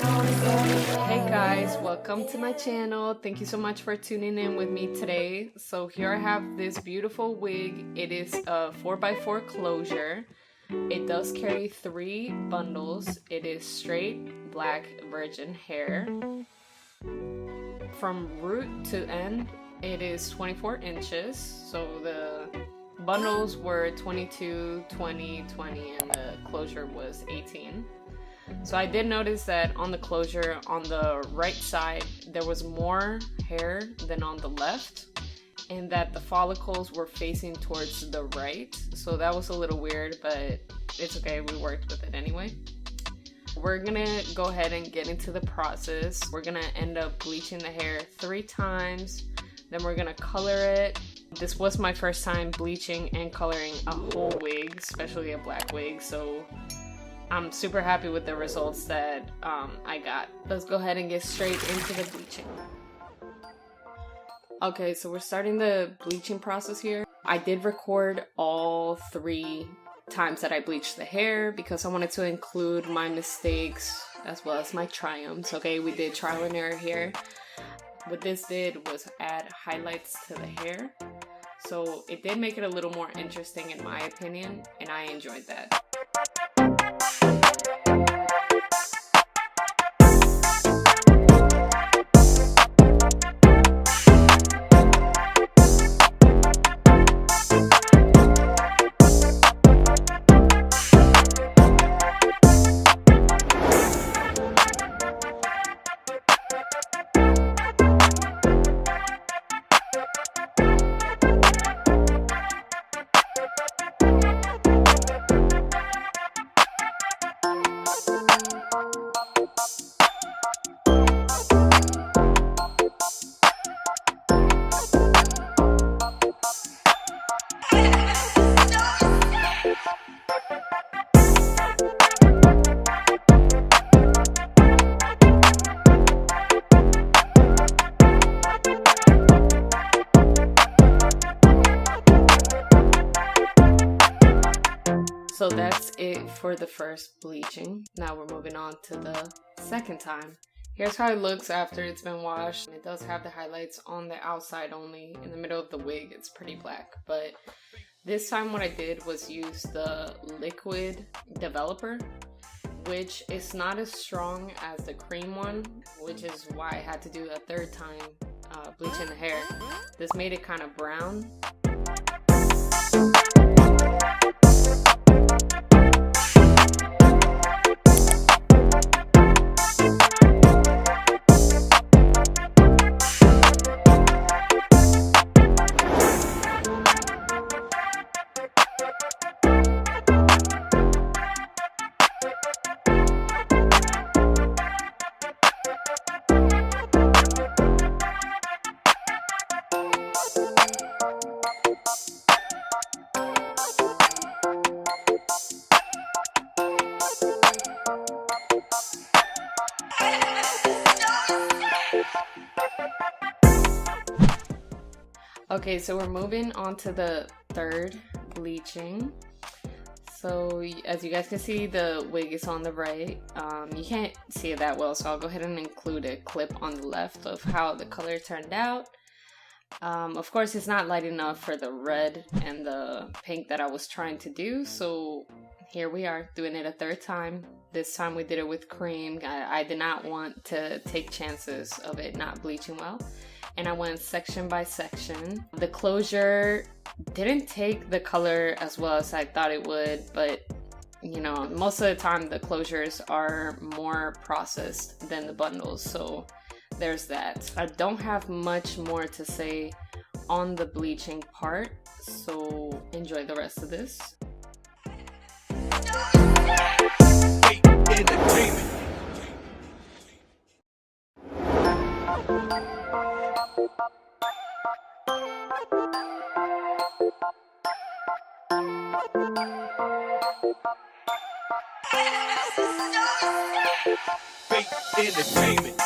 Hey guys, welcome to my channel. Thank you so much for tuning in with me today. So here I have this beautiful wig. It is a 4x4 closure. It does carry 3 bundles. It is straight black virgin hair. From root to end, it is 24 inches. So the bundles were 22, 20, 20, and the closure was 18. So I did notice that on the closure on the right side there was more hair than on the left, and that the follicles were facing towards the right. So that was a little weird, but it's okay, we worked with it anyway. We're gonna go ahead and get into the process. We're gonna end up bleaching the hair 3 times, then we're gonna color it. This was my first time bleaching and coloring a whole wig, especially a black wig, so I'm super happy with the results that I got. Let's go ahead and get straight into the bleaching. Okay, so we're starting the bleaching process here. I did record all 3 times that I bleached the hair because I wanted to include my mistakes as well as my triumphs. Okay, we did trial and error here. What this did was add highlights to the hair. So it did make it a little more interesting in my opinion, and I enjoyed that. So that's it for the first bleaching. Now we're moving on to the second time. Here's how it looks after it's been washed. It does have the highlights on the outside only. In the middle of the wig, it's pretty black. But this time what I did was use the liquid developer, which is not as strong as the cream one, which is why I had to do a 3rd time bleaching the hair. This made it kind of brown. Okay, so we're moving on to the 3rd bleaching. So as you guys can see, the wig is on the right. You can't see it that well, so I'll go ahead and include a clip on the left of how the color turned out. Of course, it's not light enough for the red and the pink that I was trying to do, so here we are doing it a 3rd time. This time we did it with cream. I did not want to take chances of it not bleaching well, and I went section by section. The closure didn't take the color as well as I thought it would, but you know, most of the time the closures are more processed than the bundles, so there's that. I don't have much more to say on the bleaching part, so enjoy the rest of this. Entertainment.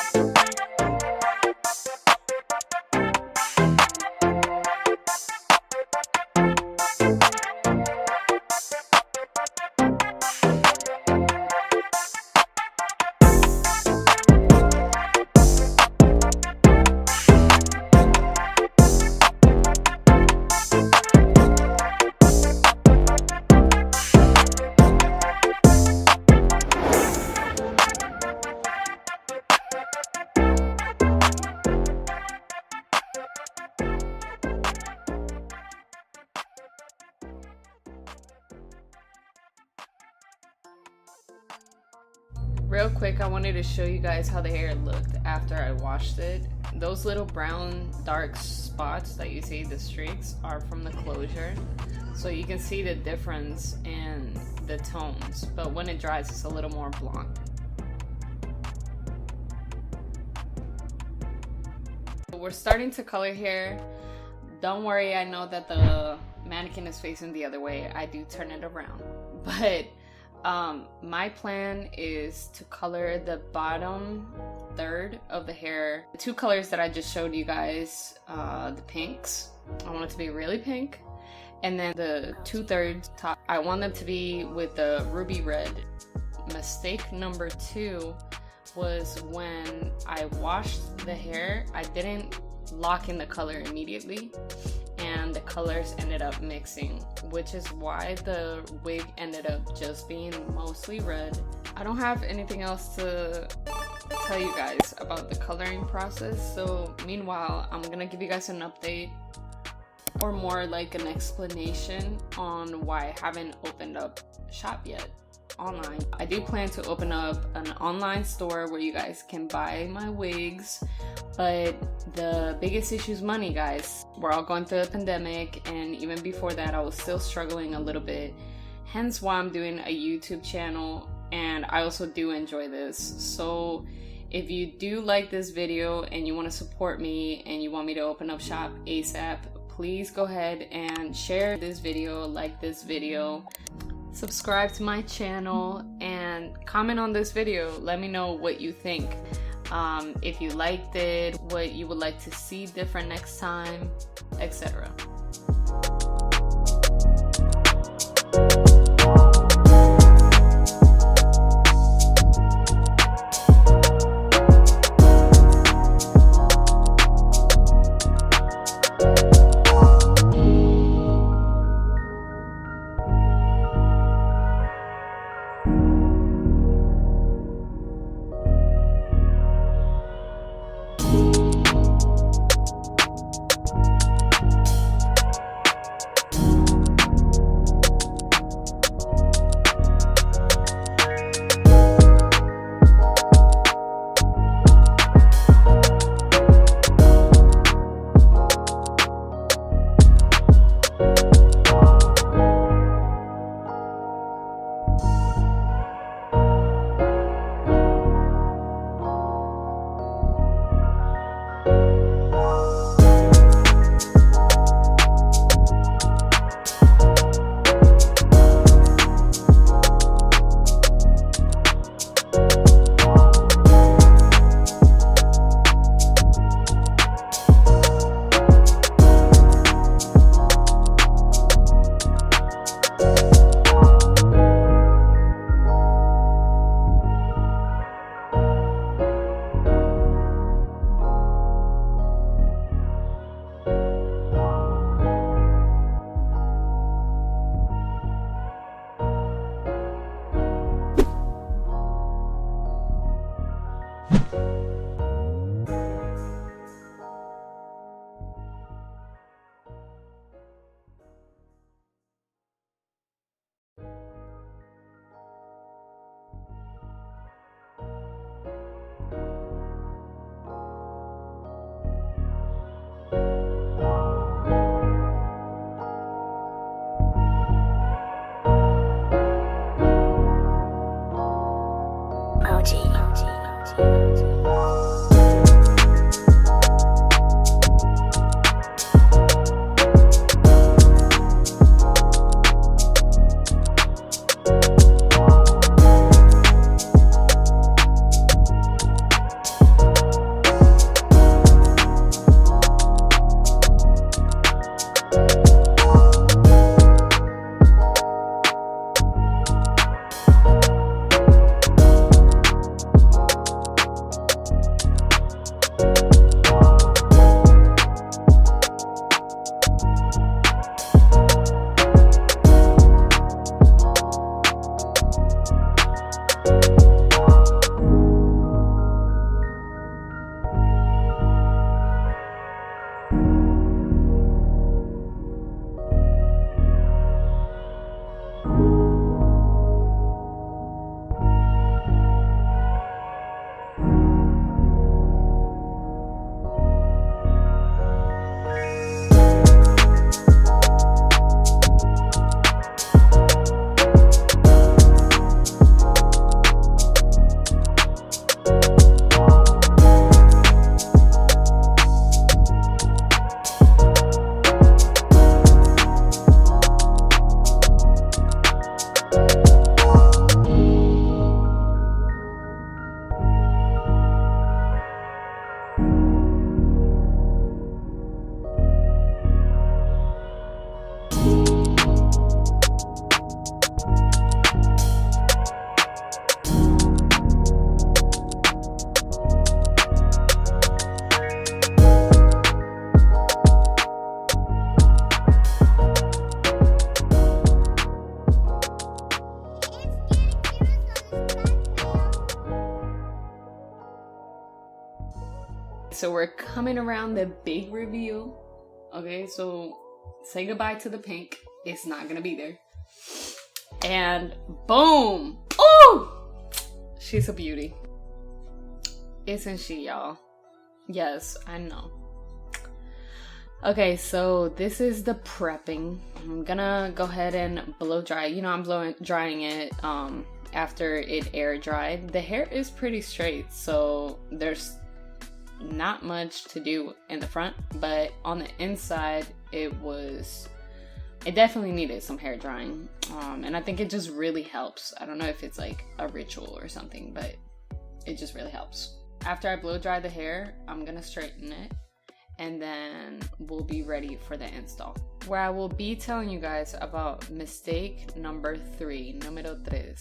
quick, I wanted to show you guys how the hair looked after I washed it. Those little brown dark spots that you see, the streaks, are from the closure. So you can see the difference in the tones, but when it dries, it's a little more blonde. We're starting to color here. Don't worry, I know that the mannequin is facing the other way. I do turn it around, but my plan is to color the bottom third of the hair. The two colors that I just showed you guys, the pinks, I want it to be really pink, and then the 2/3 top, I want them to be with the ruby red. Mistake number 2 was when I washed the hair, I didn't lock in the color immediately, and the colors ended up mixing, which is why the wig ended up just being mostly red. I don't have anything else to tell you guys about the coloring process, so meanwhile I'm gonna give you guys an update, or more like an explanation on why I haven't opened up shop yet online. I do plan to open up an online store where you guys can buy my wigs, but the biggest issue is money, guys. We're all going through a pandemic, and even before that I was still struggling a little bit, hence why I'm doing a YouTube channel, and I also do enjoy this. So if you do like this video and you want to support me and you want me to open up shop ASAP, please go ahead and share this video, like this video, subscribe to my channel, and comment on this video. Let me know what you think. If you liked it, what you would like to see different next time, etc. So we're coming around the big reveal. Okay, so say goodbye to the pink. It's not gonna be there. And boom! Oh! She's a beauty. Isn't she, y'all? Yes, I know. Okay, so this is the prepping. I'm gonna go ahead and blow dry. You know, I'm drying it after it air dried. The hair is pretty straight, so there's not much to do in the front, but on the inside it definitely needed some hair drying, and I think it just really helps. I don't know if it's like a ritual or something, but it just really helps. After I blow dry the hair, I'm gonna straighten it, and then we'll be ready for the install, where I will be telling you guys about mistake number 3, número 3.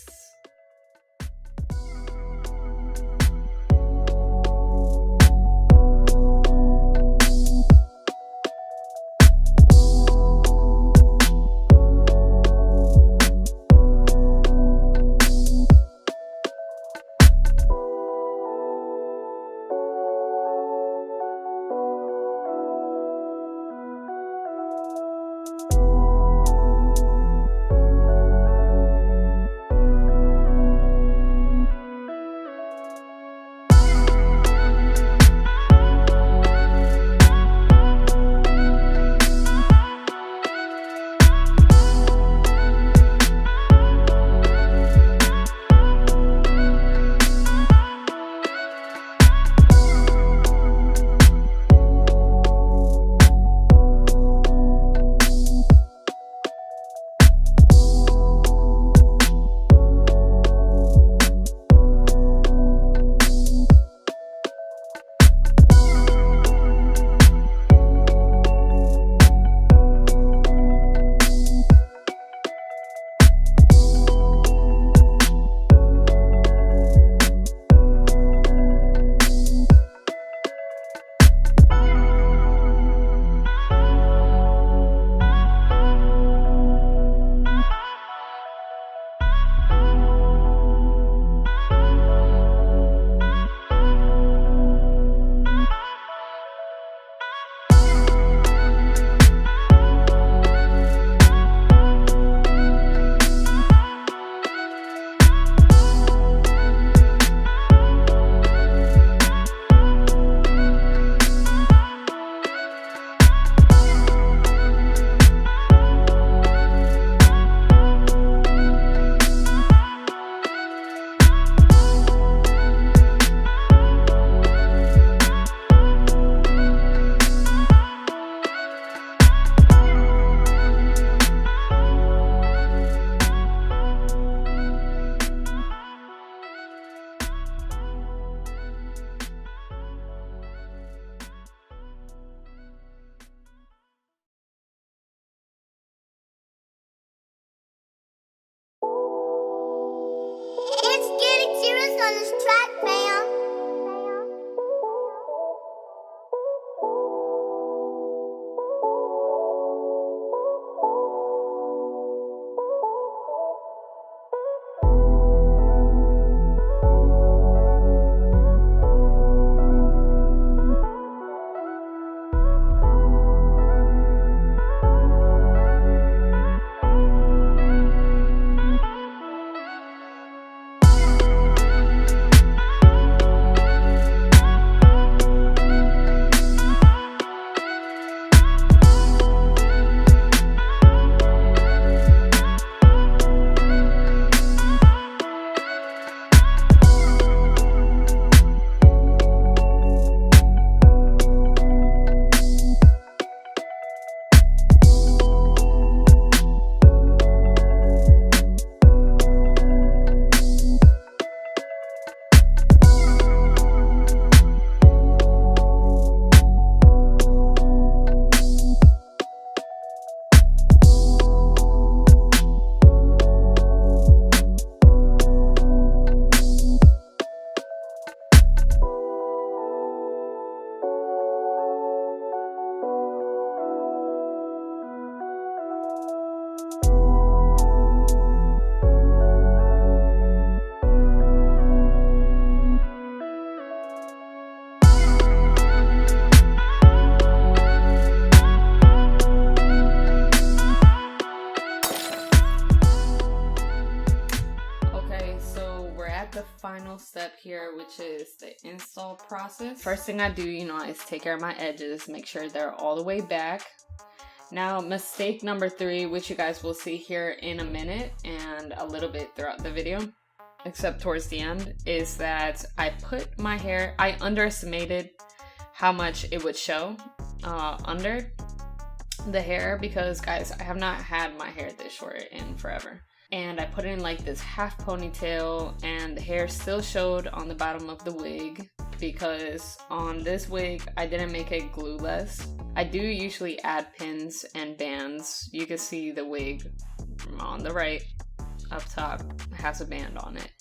final step here, which is the install process. First thing I do, is take care of my edges, make sure they're all the way back. Now, mistake number 3, which you guys will see here in a minute and a little bit throughout the video, except towards the end, is that I underestimated how much it would show under the hair, because guys, I have not had my hair this short in forever. And I put it in like this half ponytail, and the hair still showed on the bottom of the wig, because on this wig I didn't make it glueless. I do usually add pins and bands. You can see the wig on the right up top has a band on it,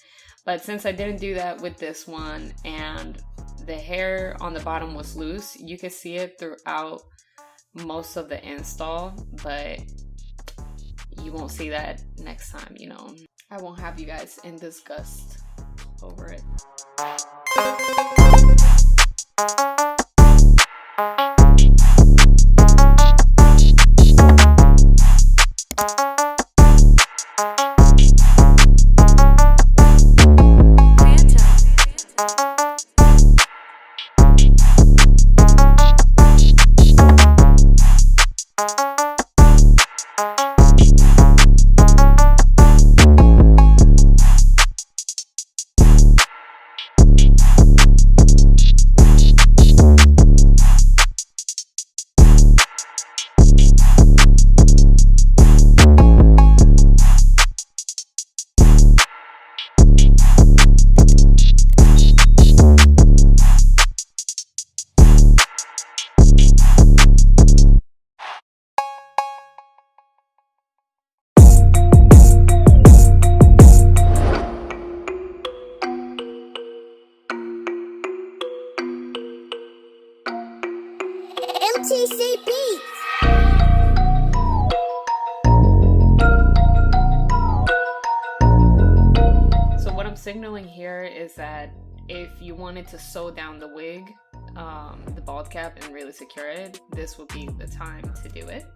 but since I didn't do that with this one and the hair on the bottom was loose, you can see it throughout most of the install, but you won't see that next time. I won't have you guys in disgust over it. So what I'm signaling here is that if you wanted to sew down the wig, the bald cap, and really secure it, this would be the time to do it.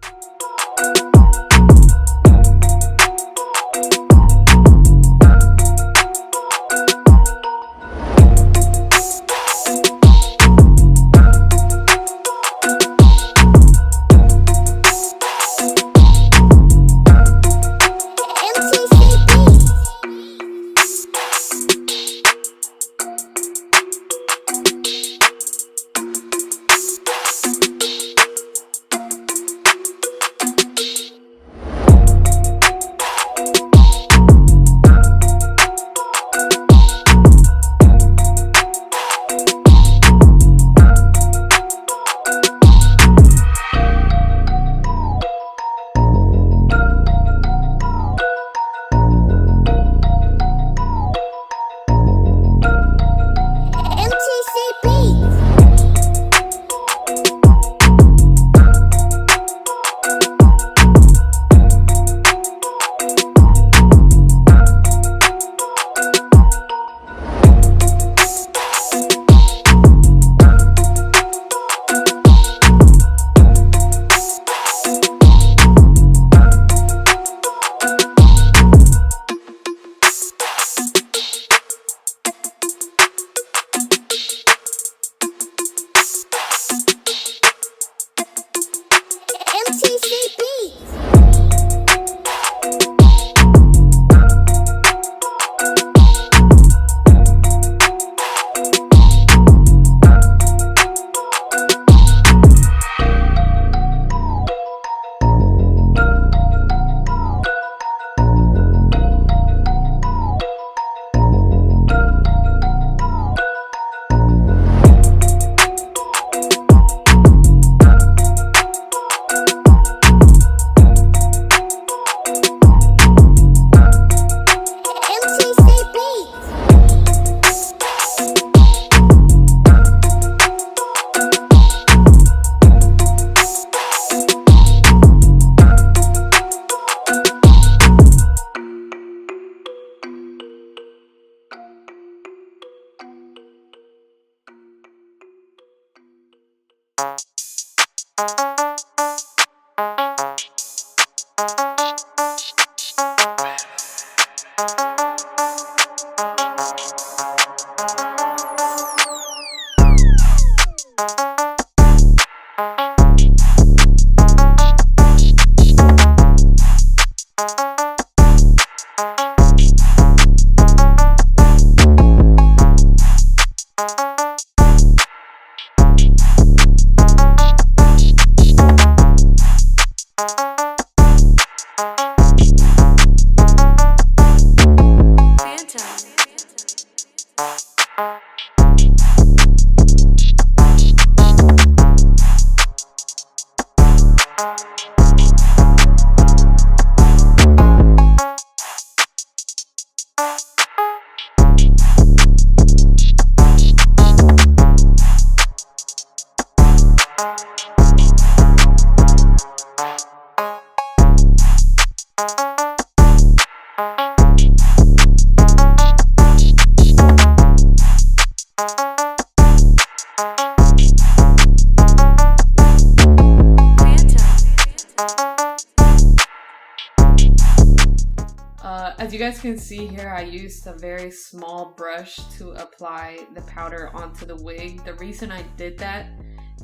you guys can see here, I used a very small brush to apply the powder onto the wig. The reason I did that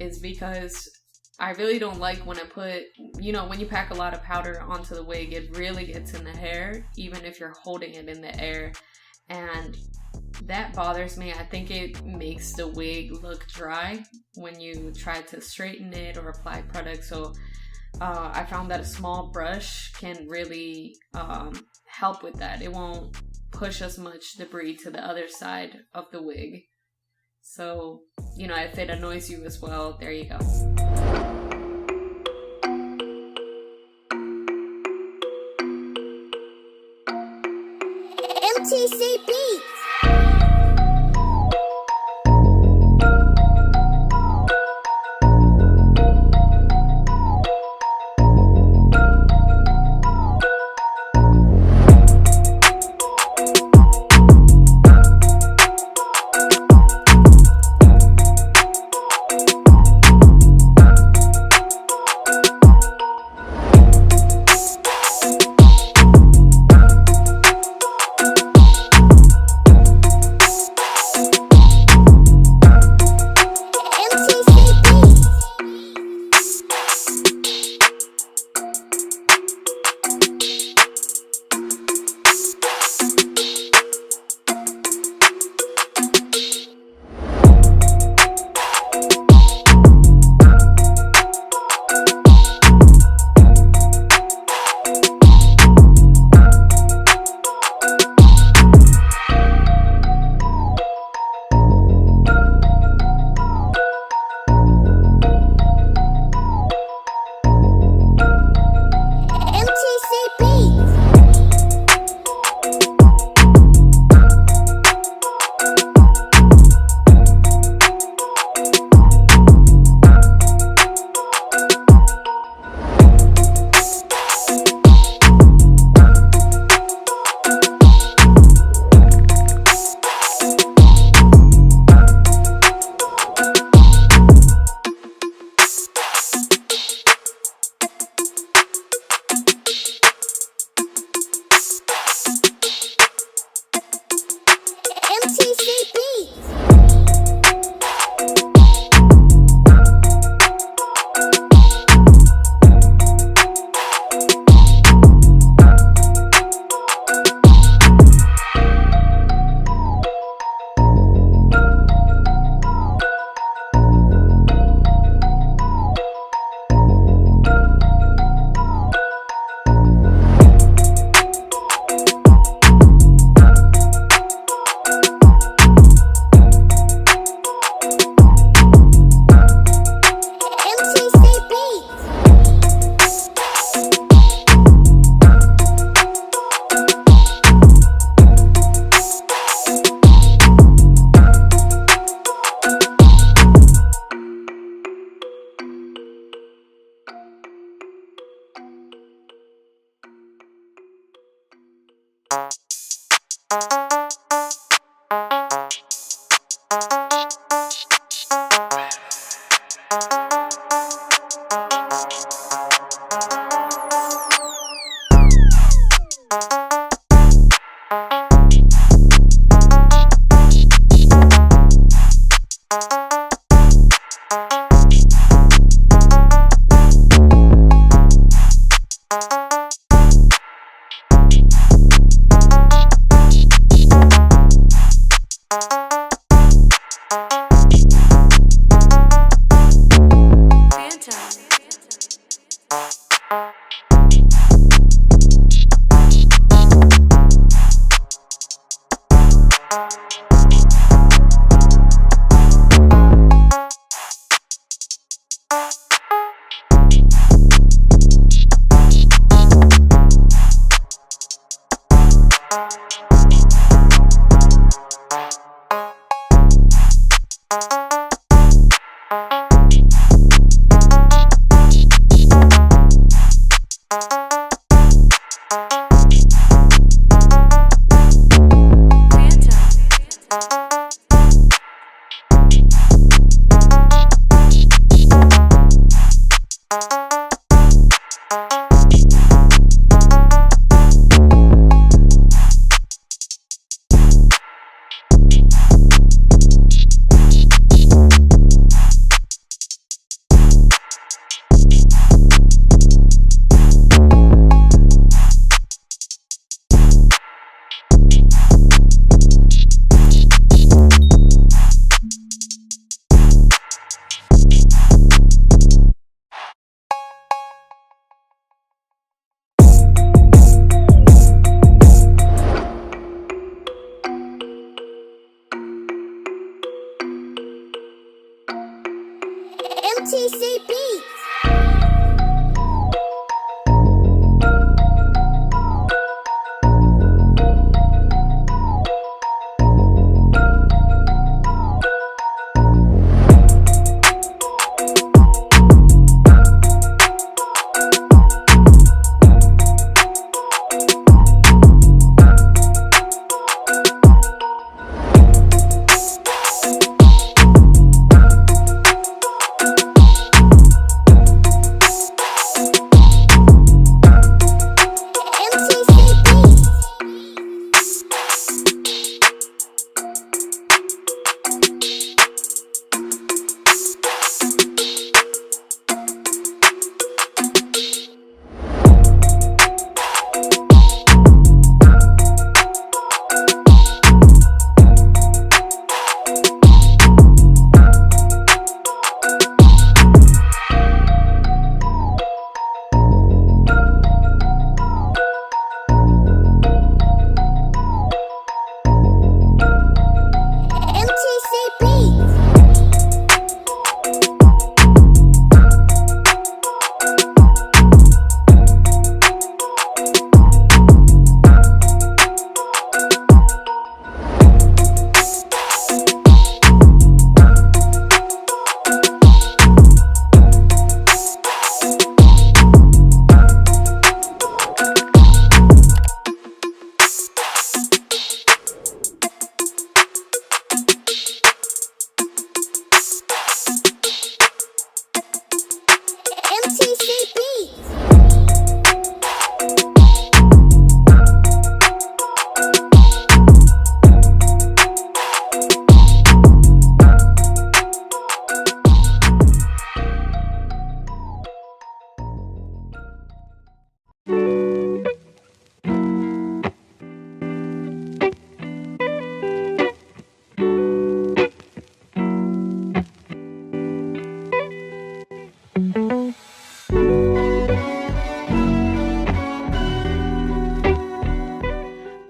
is because I really don't like when I put, you know, when you pack a lot of powder onto the wig, it really gets in the hair, even if you're holding it in the air. And that bothers me. I think it makes the wig look dry when you try to straighten it or apply product. So I found that a small brush can really help with that. It won't push as much debris to the other side of the wig. So, you know, if it annoys you as well, there you go. MTC Beats. MTC Beats.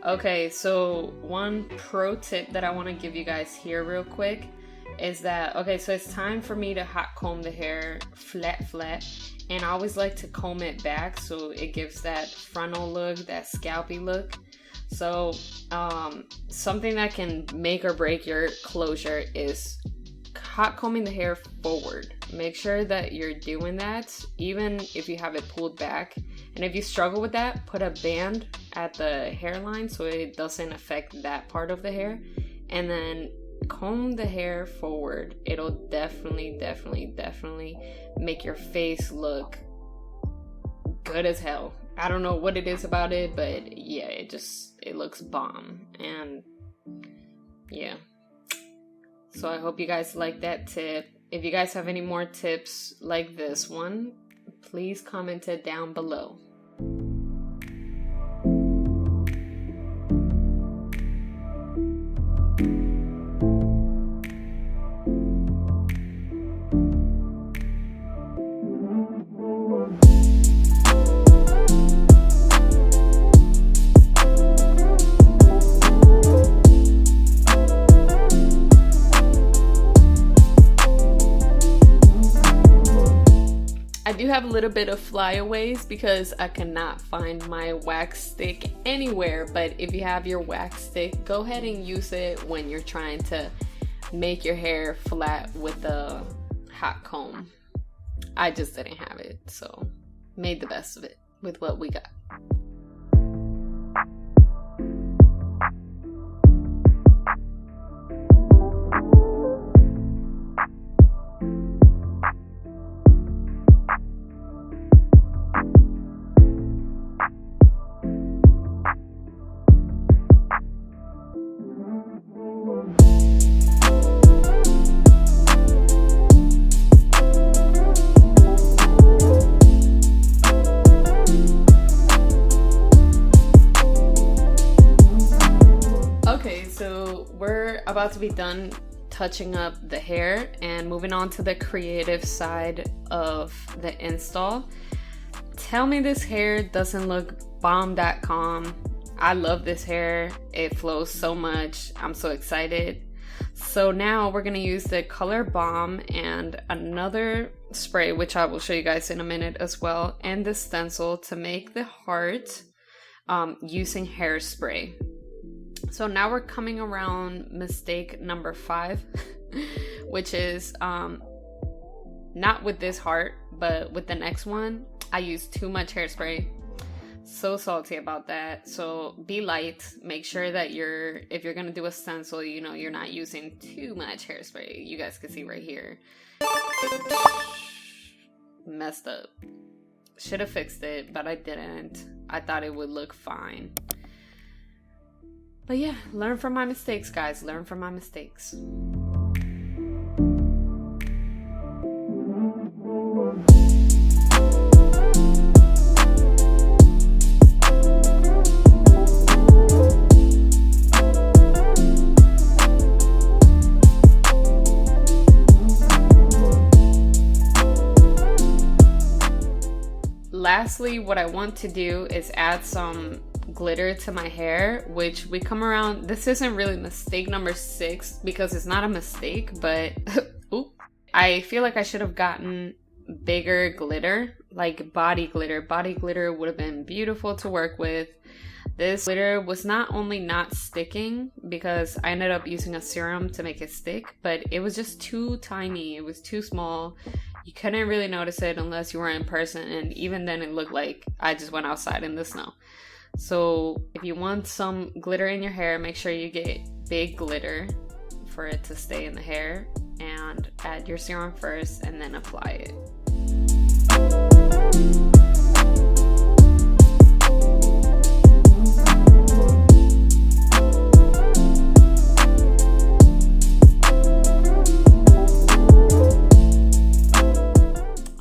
Okay, so one pro tip that I want to give you guys here real quick is that, okay, so it's time for me to hot comb the hair flat, and I always like to comb it back so it gives that frontal look, that scalpy look. So something that can make or break your closure is hot combing the hair forward. Make sure that you're doing that even if you have it pulled back. And if you struggle with that, put a band at the hairline so it doesn't affect that part of the hair. And then comb the hair forward. It'll definitely make your face look good as hell. I don't know what it is about it, but yeah, it looks bomb. And yeah. So I hope you guys like that tip. If you guys have any more tips like this one, please comment it down below. I do have a little bit of flyaways because I cannot find my wax stick anywhere, but if you have your wax stick, go ahead and use it when you're trying to make your hair flat with a hot comb. I just didn't have it, so made the best of it with what we got. About to be done touching up the hair and moving on to the creative side of the install. Tell me this hair doesn't look bomb.com. I love this hair. It flows so much. I'm so excited. So now we're going to use the Color Balm and another spray, which I will show you guys in a minute as well, and the stencil to make the heart using hairspray. So now we're coming around mistake number 5, which is not with this heart, but with the next one. I used too much hairspray. So salty about that. So be light. Make sure that if you're gonna do a stencil, you know, you're not using too much hairspray. You guys can see right here. Messed up. Should have fixed it, but I didn't. I thought it would look fine. But yeah, learn from my mistakes, guys. Learn from my mistakes. Lastly, what I want to do is add some glitter to my hair, which we come around. This isn't really mistake number 6 because it's not a mistake, but ooh, I feel like I should have gotten bigger glitter, like body glitter. Body glitter would have been beautiful to work with. This glitter was not only not sticking because I ended up using a serum to make it stick, but it was just too tiny. It was too small. You couldn't really notice it unless you were in person, and even then it looked like I just went outside in the snow. So if you want some glitter in your hair, make sure you get big glitter for it to stay in the hair, and add your serum first and then apply it.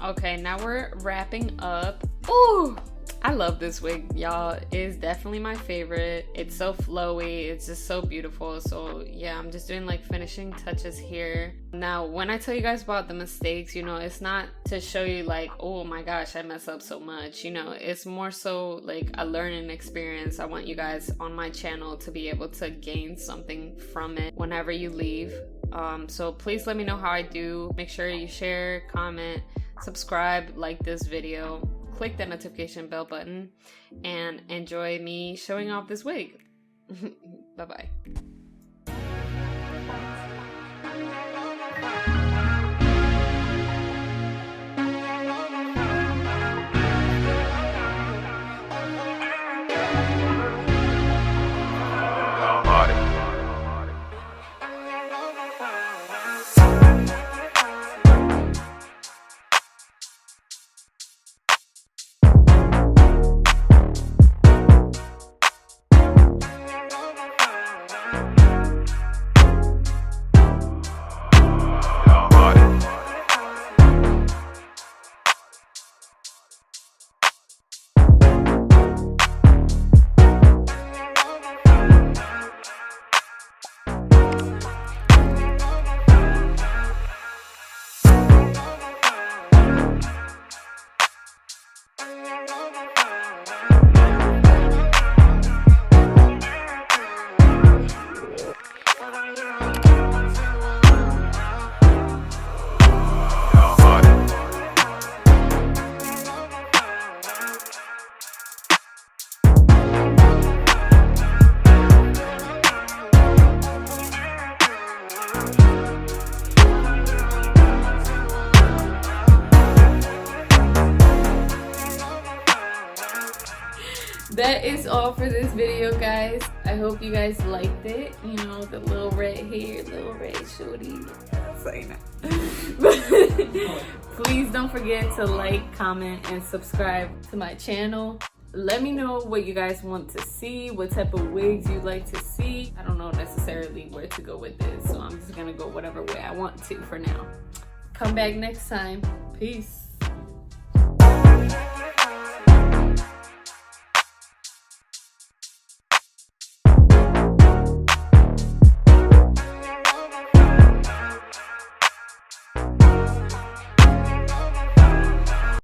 Okay, now we're wrapping up. Ooh, I love this wig, y'all. It is definitely my favorite. It's so flowy. It's just so beautiful. So yeah, I'm just doing like finishing touches here. Now, when I tell you guys about the mistakes, you know, it's not to show you like, oh my gosh, I mess up so much. You know, it's more so like a learning experience. I want you guys on my channel to be able to gain something from it whenever you leave. So please let me know how I do. Make sure you share, comment, subscribe, like this video, click the notification bell button, and enjoy me showing off this wig. Bye bye. That is all for this video, guys. I hope you guys liked it. You know, the little red hair, little red shorty. Please don't forget to like, comment, and subscribe to my channel. Let me know what you guys want to see, what type of wigs you'd like to see. I don't know necessarily where to go with this, so I'm just gonna go whatever way I want to for now. Come back next time. Peace.